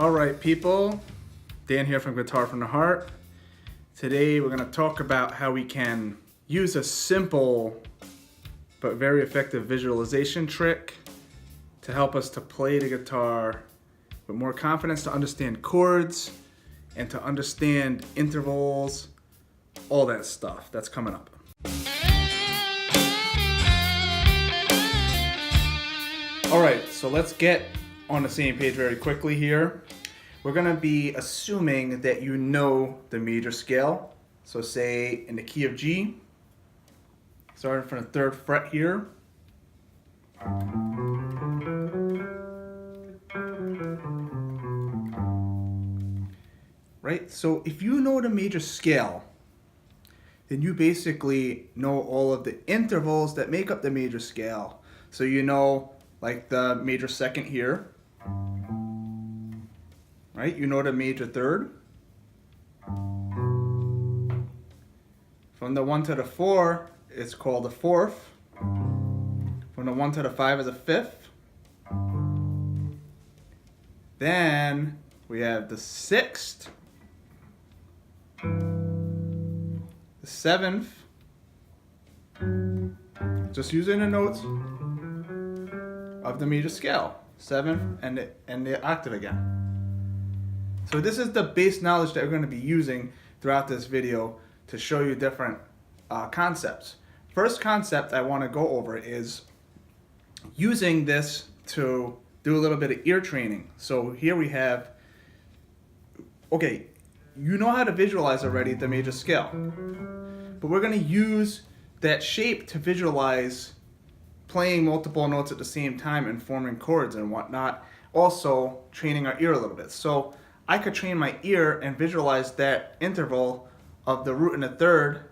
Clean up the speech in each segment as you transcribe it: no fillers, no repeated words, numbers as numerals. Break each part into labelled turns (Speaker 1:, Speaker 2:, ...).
Speaker 1: All right, people, Dan here from Guitar from the Heart. Today we're going to talk about how we can use a simple but very effective visualization trick to help us to play the guitar with more confidence, to understand chords, and to understand intervals, all that stuff that's coming up. All right, so let's get on the same page very quickly here. We're gonna be assuming that you know the major scale. So say in the key of G, starting from the 3rd fret here. Right, so if you know the major scale, then you basically know all of the intervals that make up the major scale. So you know, like the major 2nd here, right? You know the major 3rd. From the 1 to the 4, it's called the 4th. From the 1 to the 5 is a 5th. Then we have the 6th, the 7th, just using the notes of the major scale, 7th and the octave again. So this is the base knowledge that we're going to be using throughout this video to show you different concepts. First concept I want to go over is using this to do a little bit of ear training. So here we have, okay, you know how to visualize already the major scale, but we're going to use that shape to visualize playing multiple notes at the same time and forming chords and whatnot, also training our ear a little bit. So I could train my ear and visualize that interval of the root and the 3rd,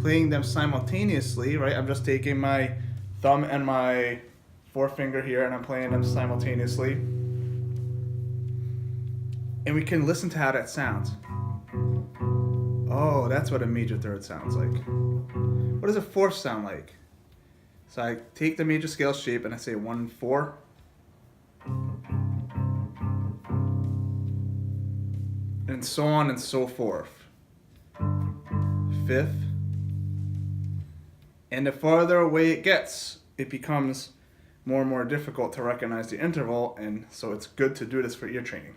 Speaker 1: playing them simultaneously, right? I'm just taking my thumb and my forefinger here and I'm playing them simultaneously. And we can listen to how that sounds. Oh, that's what a major 3rd sounds like. What does a 4th sound like? So I take the major scale shape and I say 1 and 4. And so on and so forth. 5th. And the farther away it gets, it becomes more and more difficult to recognize the interval, and so it's good to do this for ear training.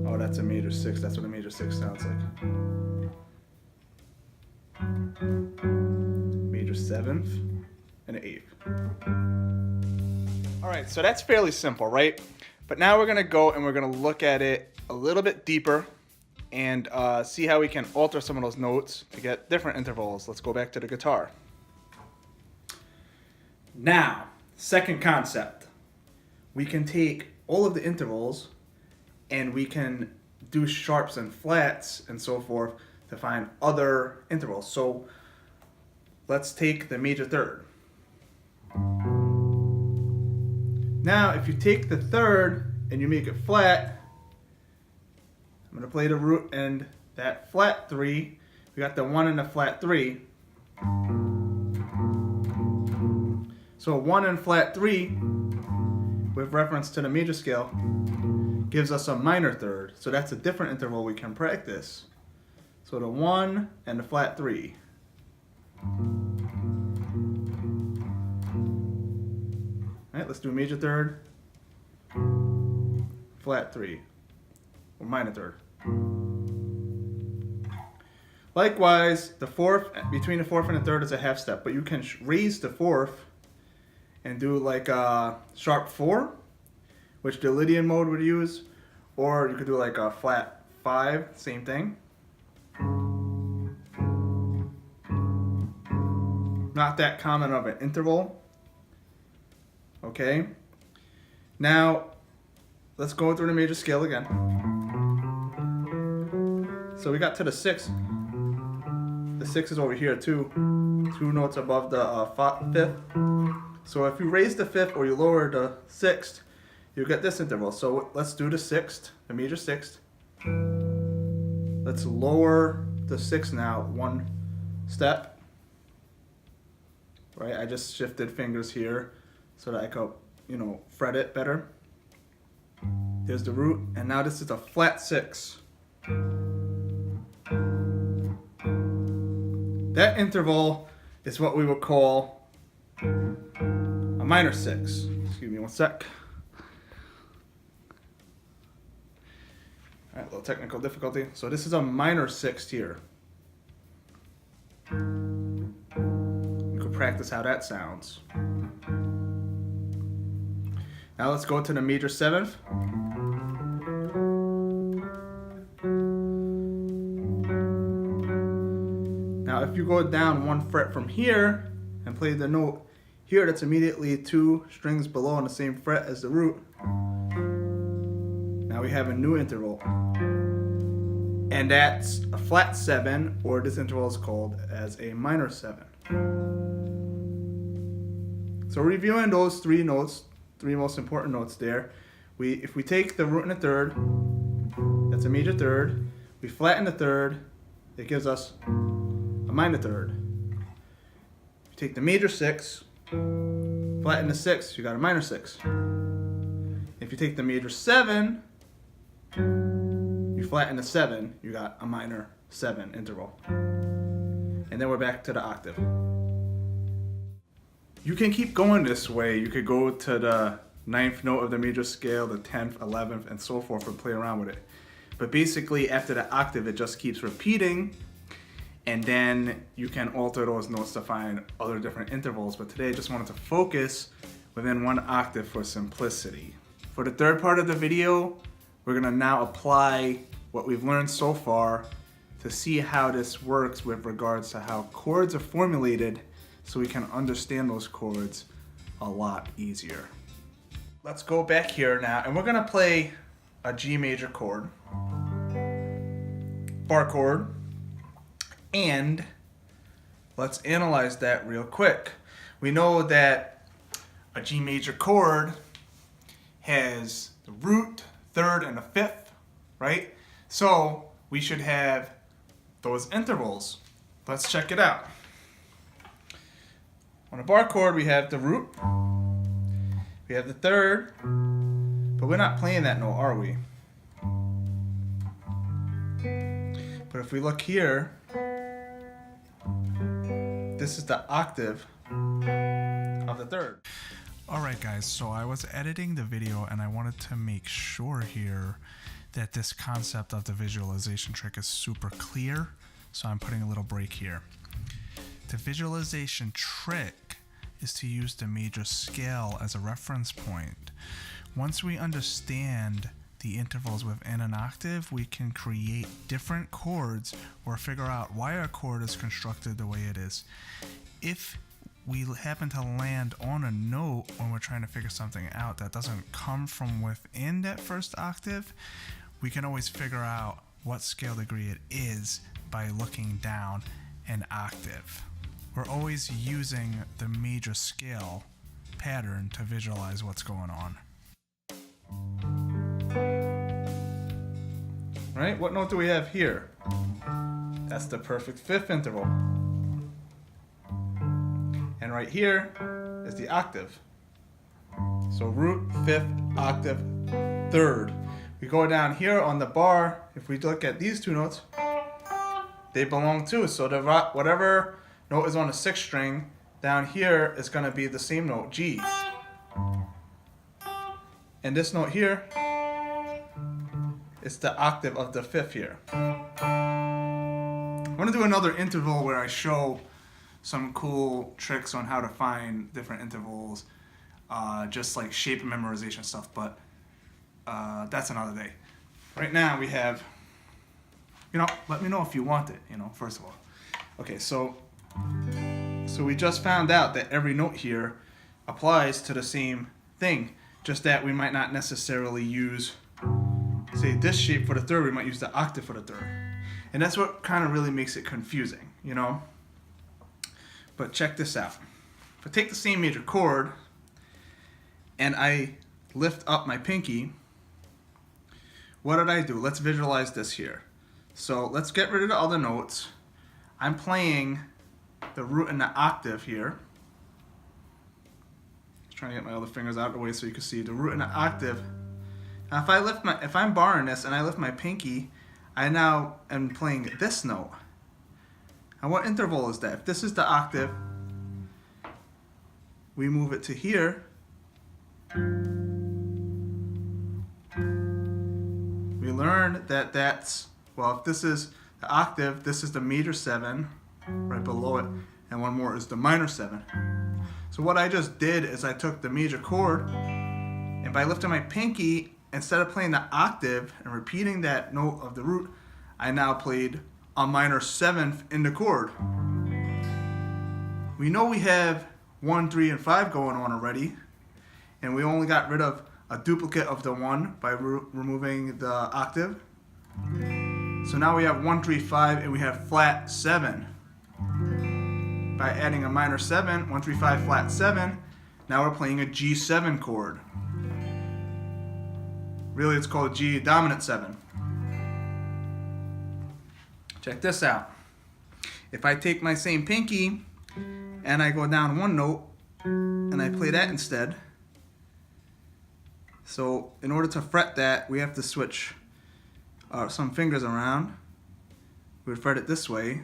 Speaker 1: Oh, that's a major 6. That's what a major 6 sounds like. Major 7th and an 8th. All right, so that's fairly simple, right? But now we're gonna go and we're gonna look at it a little bit deeper and see how we can alter some of those notes to get different intervals. Let's go back to the guitar. Now, second concept. We can take all of the intervals and we can do sharps and flats and so forth to find other intervals. So let's take the major 3rd. Now, if you take the 3rd and you make it flat, I'm going to play the root and that flat 3. We got the 1 and the flat 3. So 1 and flat 3, with reference to the major scale, gives us a minor 3rd. So that's a different interval we can practice. So the 1 and the flat 3. Alright, let's do major 3rd, flat 3, or minor 3rd. Likewise, the 4th, between the 4th and the 3rd is a half step, but you can raise the 4th and do like a sharp 4, which the Lydian mode would use, or you could do like a flat 5, same thing. Not that common of an interval. Okay, now let's go through the major scale again. So we got to the 6th. The 6th is over here too, 2 notes above the 5th. So if you raise the 5th or you lower the 6th, you get this interval. So let's do the 6th, the major 6th. Let's lower the 6th now 1 step. Right, I just shifted fingers here so that I could, fret it better. There's the root, and now this is a flat 6. That interval is what we would call a minor 6. Excuse me one sec. Alright, a little technical difficulty. So this is a minor 6th here. You could practice how that sounds. Now let's go to the major 7th. Now if you go down 1 fret from here and play the note here, that's immediately 2 strings below on the same fret as the root. Now we have a new interval. And that's a flat 7, or this interval is called as a minor 7. So reviewing those 3 notes, 3 most important notes there, if we take the root in the 3rd, that's a major 3rd, we flatten the 3rd, it gives us a minor 3rd. If you take the major 6, flatten the 6, you got a minor 6. If you take the major 7, you flatten the 7, you got a minor 7 interval. And then we're back to the octave. You can keep going this way. You could go to the 9th note of the major scale, the 10th, 11th, and so forth, and play around with it. But basically, after the octave, it just keeps repeating, and then you can alter those notes to find other different intervals. But today, I just wanted to focus within 1 octave for simplicity. For the 3rd part of the video, we're gonna now apply what we've learned so far to see how this works with regards to how chords are formulated, so we can understand those chords a lot easier. Let's go back here now, and we're gonna play a G major chord, bar chord, and let's analyze that real quick. We know that a G major chord has the root, 3rd, and a 5th, right? So we should have those intervals. Let's check it out. On a bar chord, we have the root, we have the 3rd, but we're not playing that note, are we? But if we look here, this is the octave of the 3rd.
Speaker 2: Alright guys, so I was editing the video and I wanted to make sure here that this concept of the visualization trick is super clear, so I'm putting a little break here. The visualization trick is to use the major scale as a reference point. Once we understand the intervals within an octave, we can create different chords or figure out why a chord is constructed the way it is. If we happen to land on a note when we're trying to figure something out that doesn't come from within that first octave, we can always figure out what scale degree it is by looking down an octave. We're always using the major scale pattern to visualize what's going on.
Speaker 1: Right, what note do we have here? That's the perfect 5th interval. And right here is the octave. So root, 5th, octave, 3rd. We go down here on the bar, if we look at these 2 notes, they belong too. So whatever note is on the 6th string, down here is going to be the same note, G. And this note here, it's the octave of the 5th here. I want to do another interval where I show some cool tricks on how to find different intervals, just like shape memorization stuff, but that's another day. Right now we have, let me know if you want it, first of all. Okay, so we just found out that every note here applies to the same thing, just that we might not necessarily use, say, this shape for the 3rd, we might use the octave for the 3rd. And that's what kind of really makes it confusing, But check this out. If I take the same major chord and I lift up my pinky, what did I do? Let's visualize this here. So let's get rid of the other notes. I'm playing the root and the octave here. Just trying to get my other fingers out of the way so you can see the root and the octave. Now if I'm barring this and I lift my pinky, I now am playing this note. And what interval is that? If this is the octave, we move it to here. We learned that if this is the octave, this is the major 7 right below it, and one more is the minor 7. So what I just did is I took the major chord, and by lifting my pinky, instead of playing the octave and repeating that note of the root, I now played a minor 7th in the chord. We know we have 1, 3, and 5 going on already, and we only got rid of a duplicate of the 1 by removing the octave. So now we have 1, 3, 5, and we have flat 7. By adding a minor 7, 1, 3, 5, flat 7, now we're playing a G7 chord. Really, it's called G dominant 7. Check this out. If I take my same pinky and I go down one note and I play that instead. So in order to fret that, we have to switch some fingers around. We would fret it this way,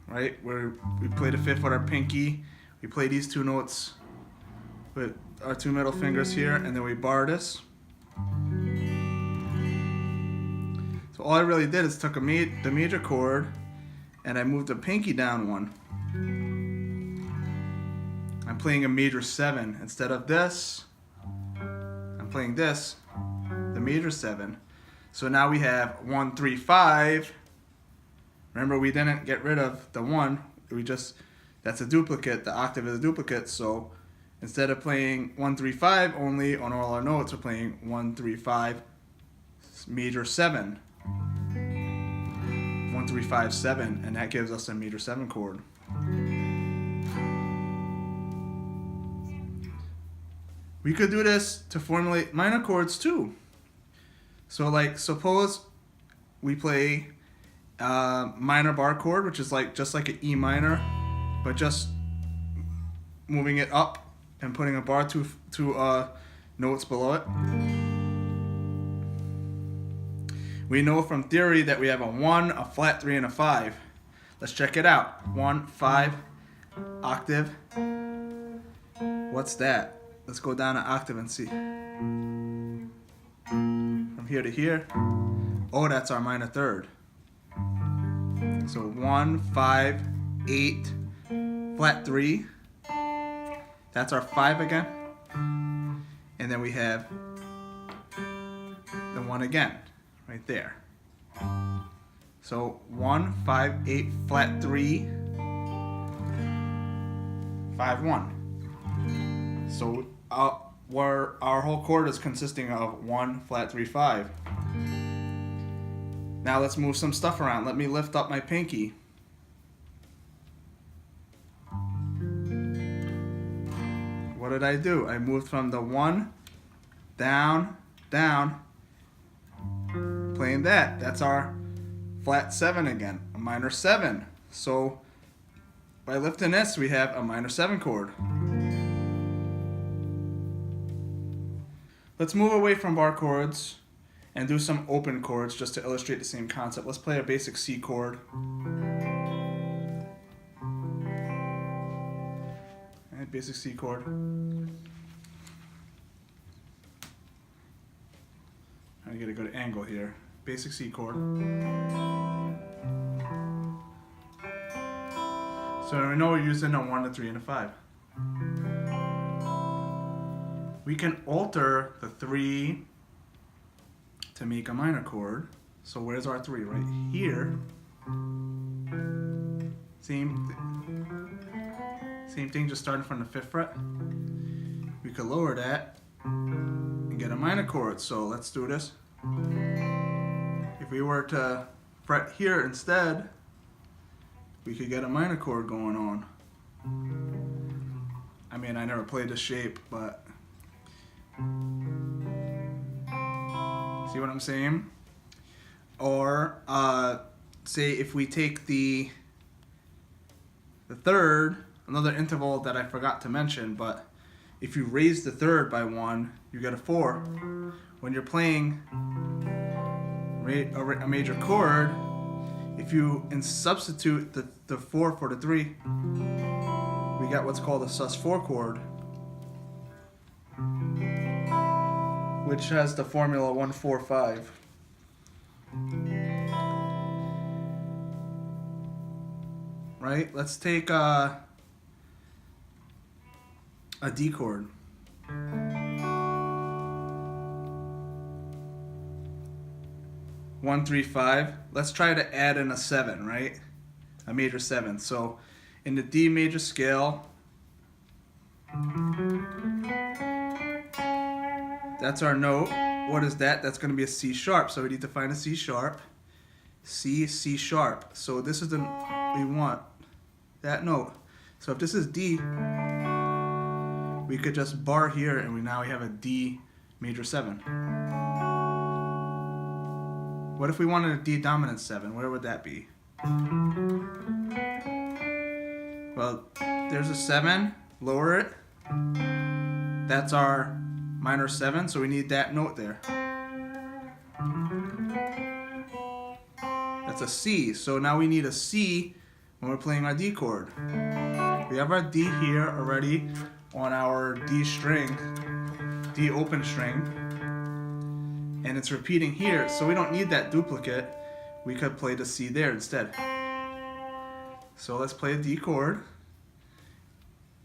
Speaker 1: right? Where we play the 5th with our pinky. We play these 2 notes with our 2 middle fingers here, and then we bar this. So all I really did is took the major chord and I moved the pinky down 1. I'm playing a major 7. Instead of this, I'm playing this, the major 7. So now we have 1, 3, 5. Remember, we didn't get rid of the 1. That's a duplicate. The octave is a duplicate. So instead of playing 1, 3, 5 only on all our notes, we're playing 1, 3, 5, major 7. 1, 3, 5, 7, and that gives us a major 7 chord. We could do this to formulate minor chords too. So like, suppose we play minor bar chord, which is just like an E minor, but just moving it up and putting a bar two notes below it. We know from theory that we have a 1, a flat 3, and a 5. Let's check it out. 1, 5, octave. What's that? Let's go down an octave and see. From here to here. Oh, that's our minor 3rd. So 1, 5, 8, flat 3. That's our 5 again. And then we have the 1 again, right there. So 1, 5, 8, flat 3, 5, 1. So our whole chord is consisting of 1, flat 3, 5. Now let's move some stuff around. Let me lift up my pinky. What did I do? I moved from the 1 down, down, playing that. That's our flat 7 again, a minor 7. So by lifting this, we have a minor 7 chord. Let's move away from bar chords and do some open chords just to illustrate the same concept. Let's play a basic C chord. Alright, basic C chord. I get a good angle here. Basic C chord. So we know we're using a 1, a 3, and a 5. We can alter the 3 to make a minor chord. So where's our 3? Right here. Same thing, just starting from the 5th fret. We could lower that and get a minor chord. So let's do this. If we were to fret here instead, we could get a minor chord going on. I mean, I never played this shape, but see what I'm saying? Or say if we take the 3rd, another interval that I forgot to mention, but if you raise the 3rd by 1 you get a 4. When you're playing a major chord, if you substitute the 4 for the 3, we got what's called a sus4 chord, which has the formula 1-4-5. Right? Let's take a D chord. One, 3, 5. Let's try to add in a 7, right? A major 7. So in the D major scale, that's our note. What is that? That's going to be a C sharp. So we need to find a C sharp. C, C sharp. So this is the we want that note. So if this is D, we could just bar here and now we have a D major 7. What if we wanted a D dominant 7? Where would that be? Well, there's a 7, lower it. That's our minor 7, so we need that note there. That's a C, so now we need a C when we're playing our D chord. We have our D here already on our D string, D open string, and it's repeating here, so we don't need that duplicate. We could play the C there instead. So let's play a D chord,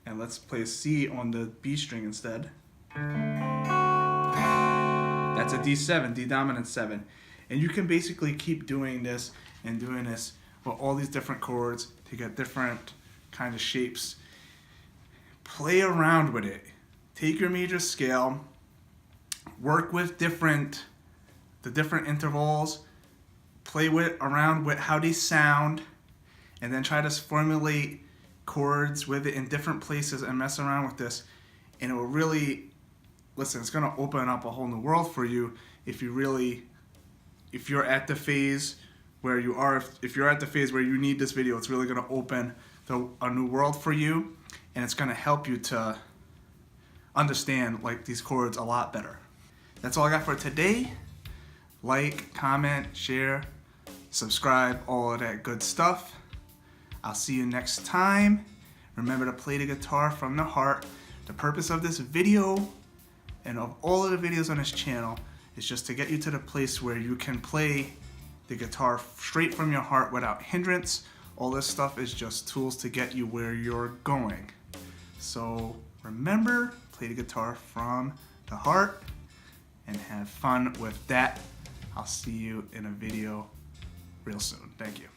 Speaker 1: and let's play a C on the B string instead. That's a D7, D dominant 7. And you can basically keep doing this and doing this with all these different chords to get different kind of shapes. Play around with it. Take your major scale, work with the different intervals, play around with how they sound, and then try to formulate chords with it in different places and mess around with this. And it will really, listen, it's going to open up a whole new world for you if you're at the phase where you are, if you're at the phase where you need this video. It's really going to open a new world for you, and it's going to help you to understand like these chords a lot better. That's all I got for today. Like, comment, share, subscribe, all of that good stuff. I'll see you next time. Remember to play the guitar from the heart. The purpose of this video and of all of the videos on this channel is just to get you to the place where you can play the guitar straight from your heart without hindrance. All this stuff is just tools to get you where you're going. So remember, play the guitar from the heart and have fun with that. I'll see you in a video real soon. Thank you.